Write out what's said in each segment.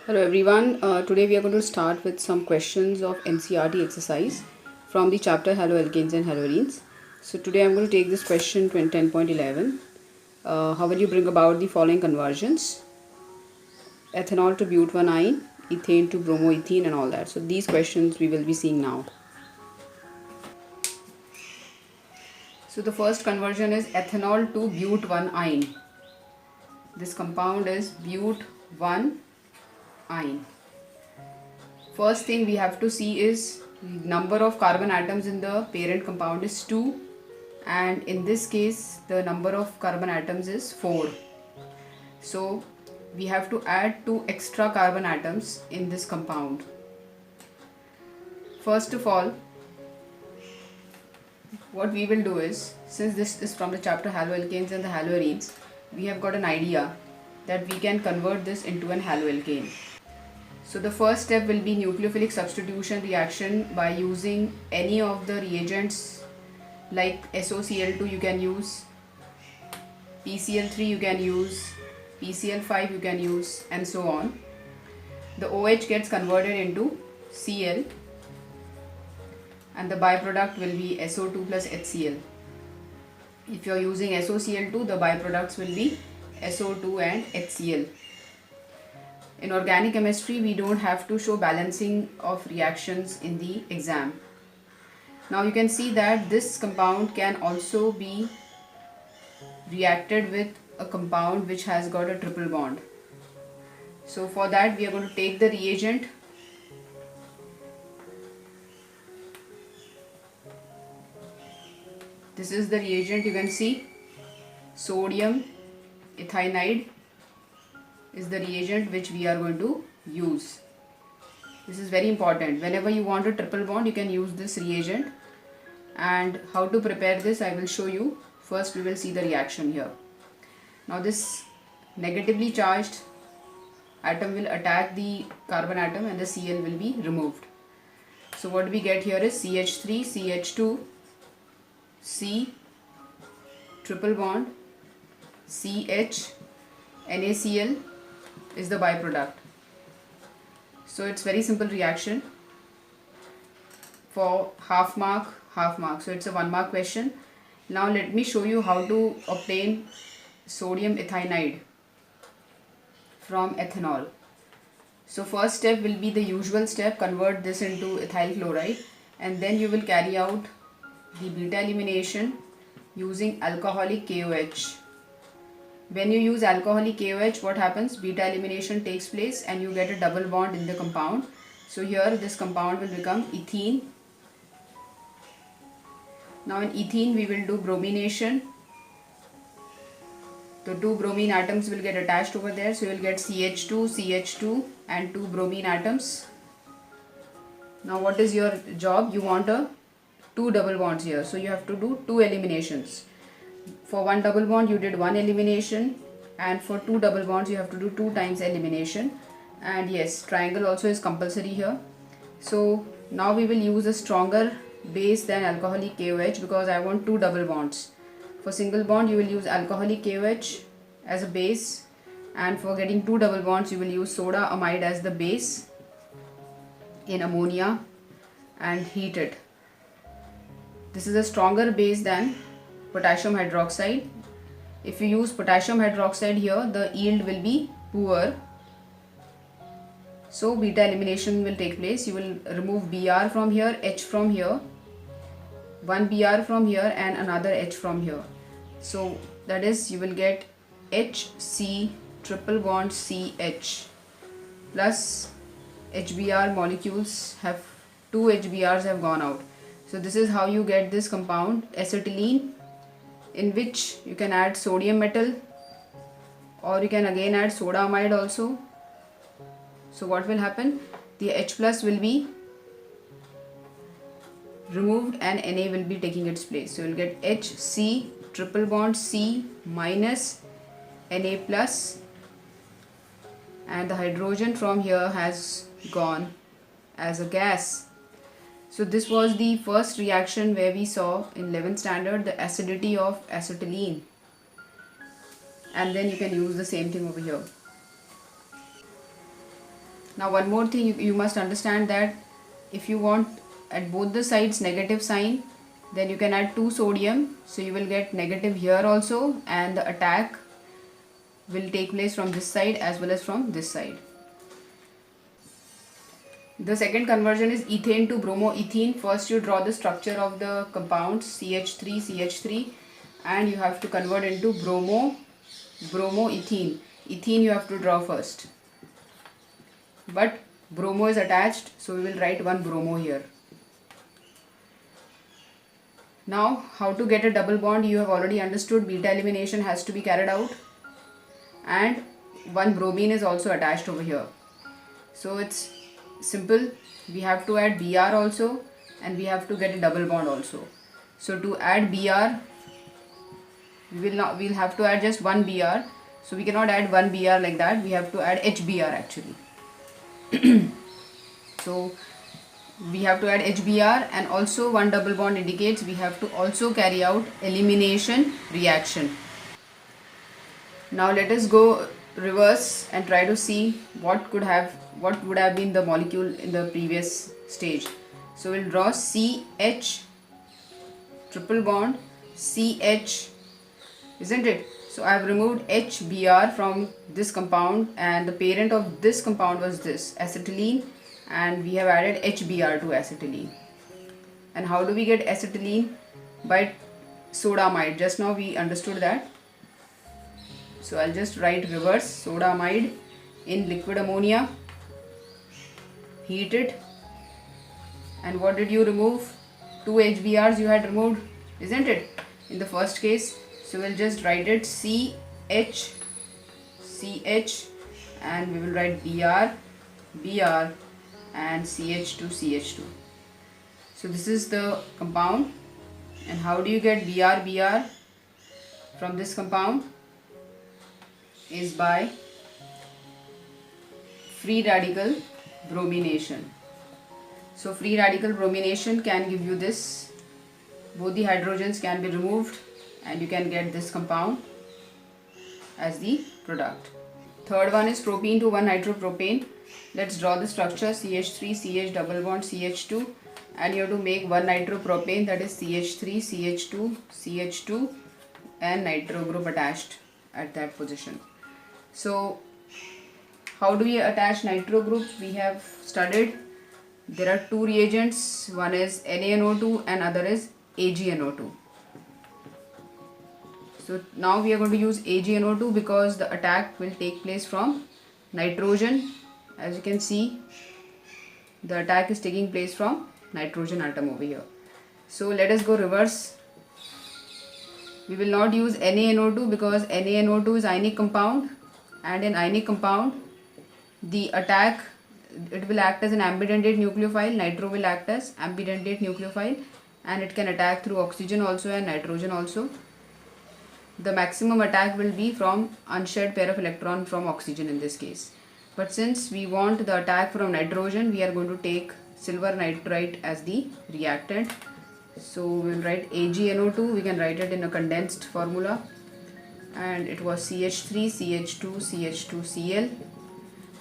Hello everyone. Today we are going to start with some questions of NCERT exercise from the chapter Halo Alkanes and Haloarenes. So today I'm going to take this question 10.11. How will you bring about the following conversions? Ethanol to but1-ine, ethane to bromoethene and all that. So these questions we will be seeing now. So the first conversion is ethanol to but1-ine. This compound is but1-ine. First thing we have to see is number of carbon atoms in the parent compound is 2, and in this case the number of carbon atoms is 4. So we have to add 2 extra carbon atoms in this compound. First of all, what we will do is, since this is from the chapter haloalkanes and the haloarenes, we have got an idea that we can convert this into an haloalkane. So the first step will be nucleophilic substitution reaction by using any of the reagents like SOCl2 you can use, PCl3 you can use, PCl5 you can use, and so on. The OH gets converted into Cl and the byproduct will be SO2 plus HCl. If you are using SOCl2, the byproducts will be SO2 and HCl. In organic chemistry, we don't have to show balancing of reactions in the exam. Now you can see that this compound can also be reacted with a compound which has got a triple bond. So for that we are going to take the reagent. This is the reagent, you can see sodium ethynide is the reagent which we are going to use. This is very important. Whenever you want a triple bond, you can use this reagent. And how to prepare this I will show you. First we will see the reaction here. Now this negatively charged atom will attack the carbon atom and the Cl will be removed. So what we get here is CH3, CH2, C, triple bond, CH, NaCl is the byproduct. So it's very simple reaction. For half mark. So it's a 1 mark question. Now let me show you how to obtain sodium ethynide from ethanol. So first step will be the usual step, convert this into ethyl chloride, and then you will carry out the beta elimination using alcoholic KOH. When you use alcoholic KOH, what happens? Beta elimination takes place and you get a double bond in the compound. So here this compound will become ethene. Now in ethene we will do bromination. The 2 bromine atoms will get attached over there. So you will get CH2, CH2 and 2 bromine atoms. Now what is your job? You want 2 double bonds here. So you have to do 2 eliminations. For 1 double bond you did 1 elimination, and for 2 double bonds you have to do 2 times elimination. And yes, triangle also is compulsory here. So now we will use a stronger base than alcoholic KOH because I want 2 double bonds. For single bond you will use alcoholic KOH as a base, and for getting 2 double bonds you will use soda amide as the base in ammonia and heat it. This is a stronger base than potassium hydroxide. If you use potassium hydroxide here, the yield will be poor. So beta elimination will take place. You will remove Br from here, H from here, 1 Br from here and another H from here. So that is, you will get HC triple bond CH plus HBr molecules have 2 HBrs have gone out. So this is how you get this compound acetylene, in which you can add sodium metal or you can again add soda amide also. So what will happen? The H plus will be removed and Na will be taking its place. So you will get HC triple bond C minus Na plus, and the hydrogen from here has gone as a gas. So this was the first reaction where we saw in 11th standard the acidity of acetylene, and then you can use the same thing over here. Now one more thing you must understand, that if you want at both the sides negative sign, then you can add 2 sodium, so you will get negative here also, and the attack will take place from this side as well as from this side. The second conversion is ethane to bromoethene. First you draw the structure of the compound CH3, and you have to convert into bromoethene. Ethene you have to draw first. But bromo is attached, so we will write one bromo here. Now how to get a double bond, you have already understood. Beta elimination has to be carried out, and one bromine is also attached over here. So it's simple. We have to add Br also, and we have to get a double bond also. So to add Br, we'll have to add just one Br. So we cannot add one Br like that. We have to add HBr actually. So we have to add HBr, and also one double bond indicates we have to also carry out elimination reaction. Now let us go reverse and try to see what would have been the molecule in the previous stage. So we'll draw CH triple bond CH, isn't it? So I have removed HBr from this compound, and the parent of this compound was this acetylene, and we have added HBr to acetylene. And how do we get acetylene? By sodamide. Just now we understood that. So I'll just write reverse. Sodamide in liquid ammonia, heat it, and what did you remove? 2 HBrs you had removed, isn't it, in the first case? So we'll just write it CH, and we will write Br, and CH2. So this is the compound. And how do you get Br from this compound? Is by free radical bromination. So free radical bromination can give you this. Both the hydrogens can be removed, and you can get this compound as the product. Third one is propene to 1-nitropropane. Let's draw the structure. CH3, CH double bond CH2, and you have to make 1-nitropropane, that is CH3, CH2, and nitro group attached at that position. So how do we attach nitro groups? We have studied there are two reagents. One is NaNO2 and other is AgNO2. So now we are going to use AgNO2 because the attack will take place from nitrogen. As you can see, the attack is taking place from nitrogen atom over here. So let us go reverse. We will not use NaNO2 because NaNO2 is ionic compound, and in ionic compound the attack, it will act as an ambidentate nucleophile. Nitro will act as ambidentate nucleophile, and it can attack through oxygen also and nitrogen also. The maximum attack will be from unshared pair of electron from oxygen in this case. But since we want the attack from nitrogen, we are going to take silver nitrite as the reactant. So we will write AgNO2. We can write it in a condensed formula, and it was CH3, CH2, CH2Cl.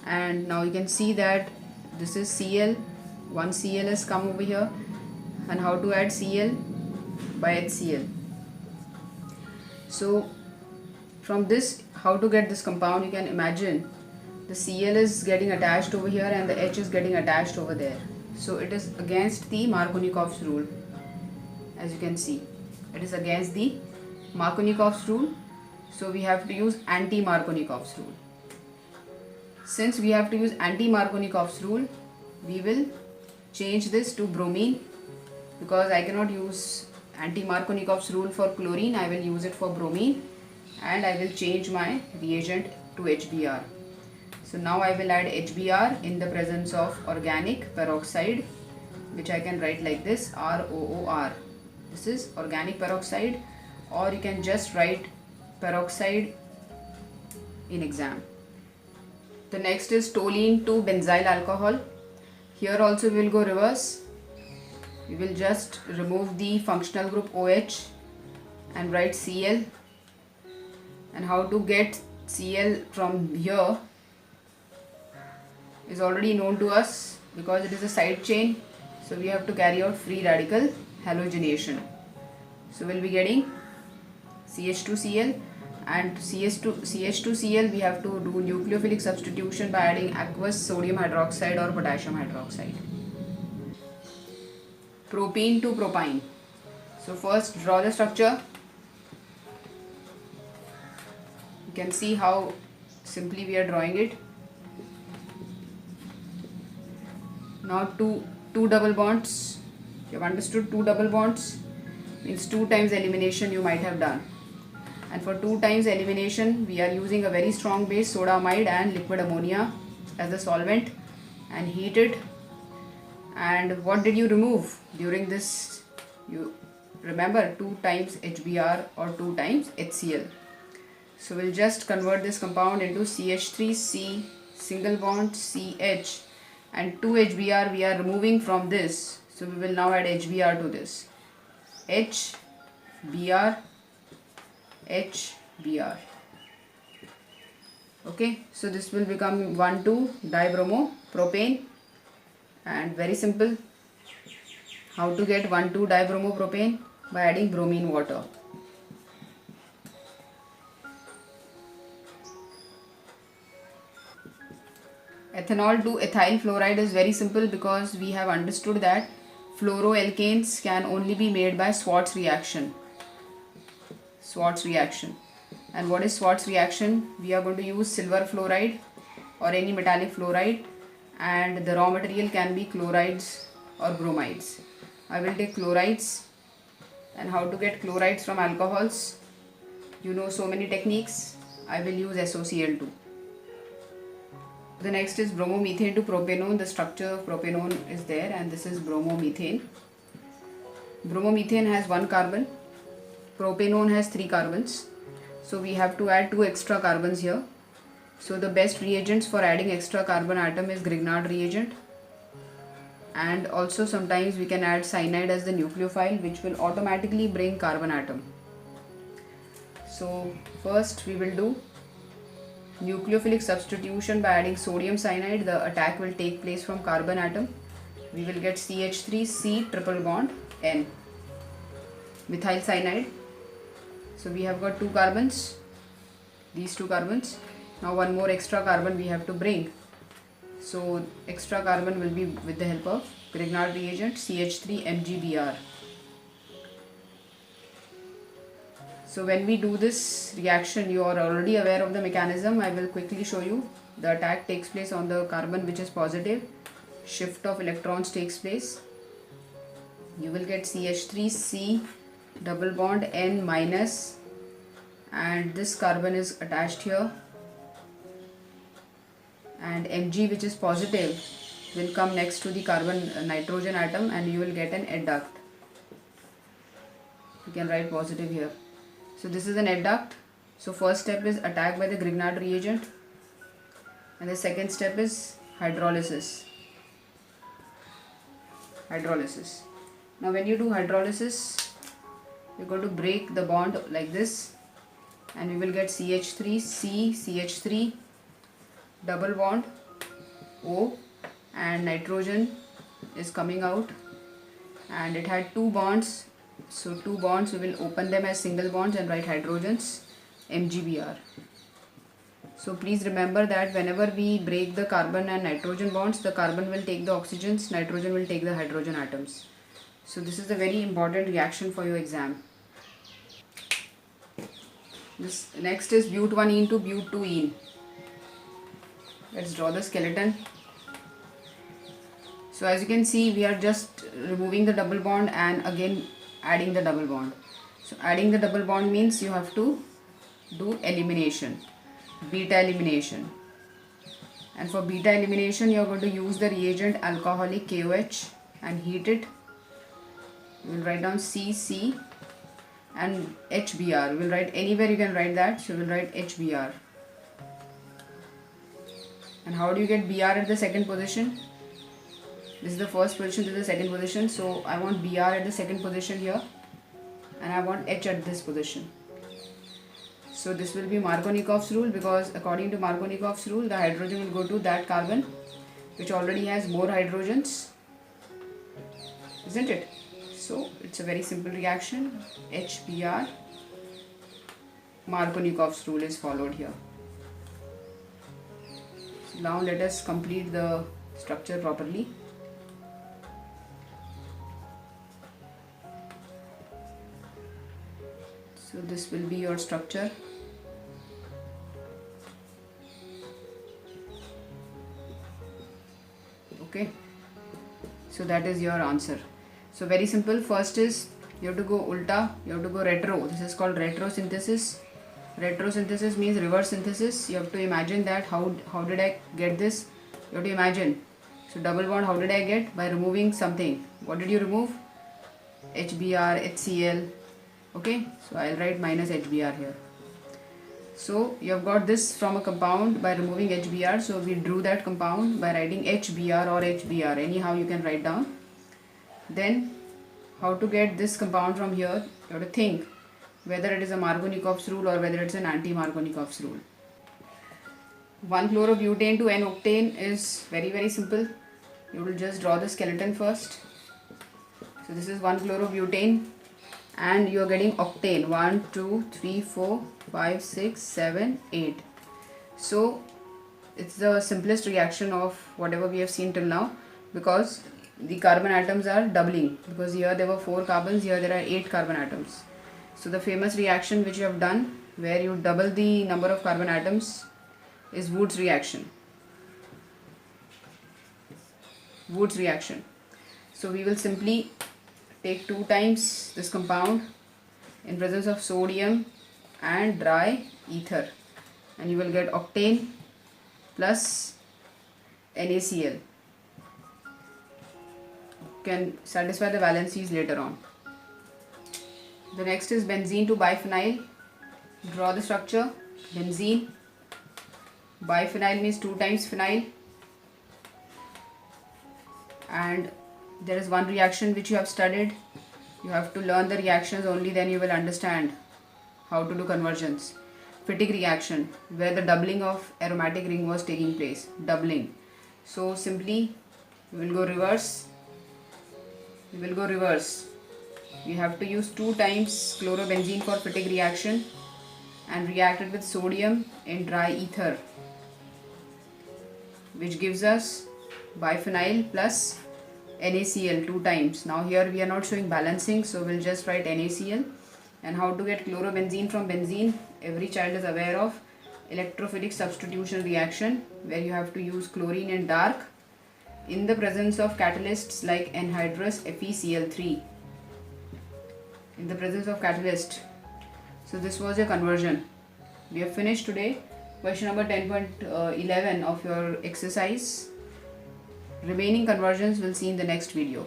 And now you can see that this is Cl. One Cl has come over here. And how to add Cl? By HCl. So from this, how to get this compound? You can imagine the Cl is getting attached over here and the H is getting attached over there. So it is against the Markovnikov's rule. As you can see, it is against the Markovnikov's rule. So we have to use anti-Markovnikov's rule. Since we have to use anti-Markovnikov's rule, we will change this to bromine, because I cannot use anti-Markovnikov's rule for chlorine. I will use it for bromine, and I will change my reagent to HBr. So now I will add HBr in the presence of organic peroxide, which I can write like this, ROOR. This is organic peroxide, or you can just write peroxide in exam. The next is toluene to benzyl alcohol. Here also we will go reverse. We will just remove the functional group OH and write Cl. And how to get Cl from here? is already known to us because it is a side chain, so we have to carry out free radical halogenation. So we'll be getting CH2Cl, and CH2Cl we have to do nucleophilic substitution by adding aqueous sodium hydroxide or potassium hydroxide. Propene to propyne. So first draw the structure. You can see how simply we are drawing it. Now two double bonds. You have understood, two double bonds means 2 times elimination you might have done. And for 2 times elimination, we are using a very strong base, soda amide and liquid ammonia as a solvent, and heat it. And what did you remove during this? You remember 2 times HBr or 2 times HCl. So we'll just convert this compound into CH3C single bond CH, and 2 HBr we are removing from this. So we will now add HBr to this. HBr, HBr. Okay, so this will become 1,2-dibromopropane, and very simple. How to get 1,2-dibromopropane? By adding bromine water. Ethanol to ethyl fluoride is very simple because we have understood that fluoroalkanes can only be made by Schwarz reaction. Schwarz reaction. And what is Schwarz reaction? We are going to use silver fluoride or any metallic fluoride, and the raw material can be chlorides or bromides. I will take chlorides. And how to get chlorides from alcohols? You know so many techniques. I will use SOCl2. The next is bromomethane to propanone. The structure of propanone is there, and this is bromomethane. Bromomethane has 1 carbon. Propanone has 3 carbons. So we have to add 2 extra carbons here. So the best reagents for adding extra carbon atom is Grignard reagent. And also sometimes we can add cyanide as the nucleophile, which will automatically bring carbon atom. So first we will do nucleophilic substitution by adding sodium cyanide. The attack will take place from carbon atom. We will get CH3C triple bond N, methyl cyanide. So we have got 2 carbons, these 2 carbons. Now one more extra carbon we have to bring. So extra carbon will be with the help of Grignard reagent, CH3MgBr. So when we do this reaction, you are already aware of the mechanism. I will quickly show you. The attack takes place on the carbon which is positive. Shift of electrons takes place. You will get CH3C double bond N minus, and this carbon is attached here, and Mg, which is positive, will come next to the carbon nitrogen atom, and you will get an adduct. You can write positive here. So this is an adduct. So first step is attack by the Grignard reagent, and the second step is hydrolysis. Now when you do hydrolysis, you're going to break the bond like this, and we will get CH3C, CH3 double bond O, and nitrogen is coming out, and it had 2 bonds. So 2 bonds, we will open them as single bonds and write hydrogens, MgBr. So please remember that whenever we break the carbon and nitrogen bonds, the carbon will take the oxygens, nitrogen will take the hydrogen atoms. So this is a very important reaction for your exam. This next is but1ene to but2ene. Let's draw the skeleton. So as you can see, we are just removing the double bond and again adding the double bond. So adding the double bond means you have to do elimination, beta elimination. And for beta elimination, you are going to use the reagent alcoholic KOH and heat it. We will write down CC and HBr. We will write anywhere you can write that. So we will write HBr. And how do you get Br at the second position? This is the first position, this is the second position. So I want Br at the second position here, and I want H at this position. So this will be Markovnikov's rule, because according to Markovnikov's rule, the hydrogen will go to that carbon which already has more hydrogens, isn't it? So it's a very simple reaction. HBr, Markovnikov's rule is followed here. So now let us complete the structure properly. So this will be your structure. Okay, so that is your answer. So very simple. First is you have to go ulta, you have to go retro. This is called retrosynthesis. Retrosynthesis means reverse synthesis. You have to imagine that how did I get this? You have to imagine. So double bond, how did I get? By removing something. What did you remove? HBr, HCl. Okay, so I'll write minus HBr here. So you have got this from a compound by removing HBr. So we drew that compound by writing HBr or HBr. Anyhow you can write down. Then how to get this compound from here? You have to think whether it is a Markovnikov's rule or whether it's an anti-Markovnikov's rule. 1-chlorobutane to N-octane is very simple. You will just draw the skeleton first. So this is 1-chlorobutane and you are getting octane. 1, 2, 3, 4, 5, 6, 7, 8. So it's the simplest reaction of whatever we have seen till now, because the carbon atoms are doubling, because here there were 4 carbons, here there are 8 carbon atoms. So the famous reaction which you have done where you double the number of carbon atoms is Woods reaction. Woods reaction. So we will simply take 2 times this compound in presence of sodium and dry ether, and you will get octane plus NaCl. Can satisfy the valencies later on. The next is benzene to biphenyl. Draw the structure. Benzene, biphenyl means 2 times phenyl, and there is one reaction which you have studied. You have to learn the reactions, only then you will understand how to do conversions. Fittig reaction, where the doubling of aromatic ring was taking place. Doubling. So simply we will go reverse. We have to use 2 times chlorobenzene for Fittig reaction and react it with sodium in dry ether, which gives us biphenyl plus NaCl 2 times. Now here we are not showing balancing, so we'll just write NaCl. And how to get chlorobenzene from benzene? Every child is aware of electrophilic substitution reaction, where you have to use chlorine in dark in the presence of catalysts like anhydrous FeCl3. In the presence of catalyst. So this was a conversion. We have finished today question number 10.11 of your exercise. Remaining conversions we'll see in the next video.